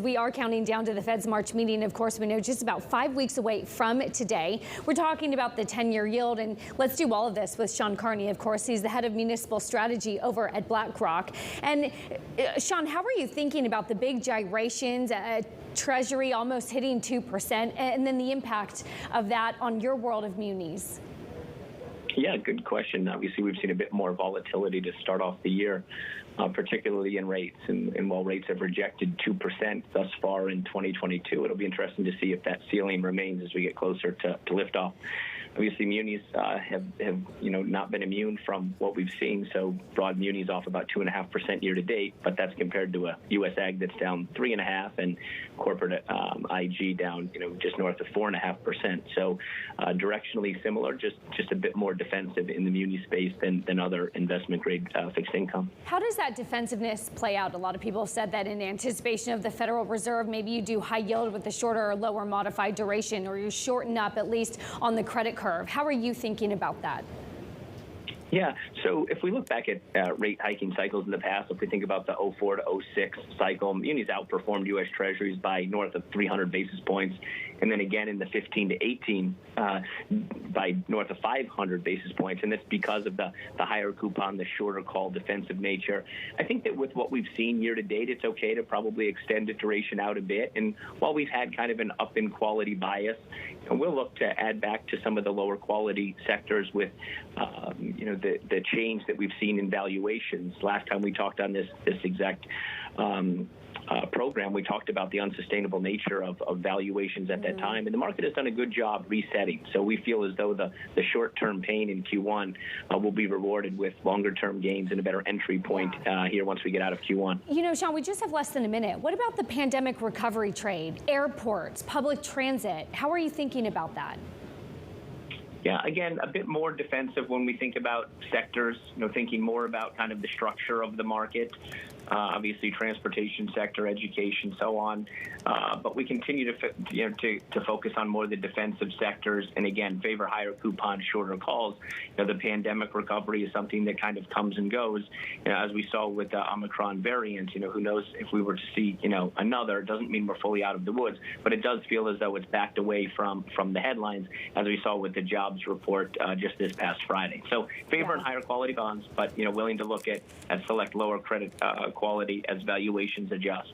We are counting down to the Fed's March meeting. Of course, we know just about 5 weeks away from today. We're talking about the 10-year yield, and let's do all of this with Sean Carney. Of course, he's the head of municipal strategy over at BlackRock. And Sean, how are you thinking about the big gyrations, Treasury almost hitting 2%, and then the impact of that on your world of munis? Yeah, good question. Obviously, we've seen a bit more volatility to start off the year, particularly in rates. And while rates have rejected 2% thus far in 2022, it'll be interesting to see if that ceiling remains as we get closer to liftoff. Obviously, munis have not been immune from what we've seen. So broad munis off about 2.5% year to date, but that's compared to a U.S. Ag that's down 3.5% and corporate IG down just north of 4.5%. So directionally similar, just a bit more defensive in the muni space than other investment grade fixed income. How does that defensiveness play out? A lot of people have said that in anticipation of the Federal Reserve, maybe you do high yield with a shorter or lower modified duration, or you shorten up at least on the credit curve. How are you thinking about that? Yeah, so if we look back at rate hiking cycles in the past, if we think about the 04 to 06 cycle, munis outperformed U.S. Treasuries by north of 300 basis points, and then again in the 15 to 18 by north of 500 basis points, and that's because of the higher coupon, the shorter call defensive nature. I think that with what we've seen year to date, it's okay to probably extend the duration out a bit, and while we've had kind of an up in quality bias, we'll look to add back to some of the lower quality sectors with the change that we've seen in valuations. Last time we talked on this exact program, we talked about the unsustainable nature of valuations at that time, and the market has done a good job resetting. So we feel as though the short-term pain in Q1 will be rewarded with longer-term gains and a better entry point here once we get out of Q1. You know, Sean, we just have less than a minute. What about the pandemic recovery trade, airports, public transit? How are you thinking about that? Yeah, again, a bit more defensive when we think about sectors, thinking more about kind of the structure of the market, obviously transportation sector, education, so on. But we continue to focus on more the defensive sectors and, again, favor higher coupon, shorter calls. The pandemic recovery is something that kind of comes and goes. As we saw with the Omicron variant, who knows if we were to see, another, it doesn't mean we're fully out of the woods, but it does feel as though it's backed away from the headlines, as we saw with the jobs report just this past Friday. So favor in higher quality bonds, but willing to look at select lower credit quality as valuations adjust.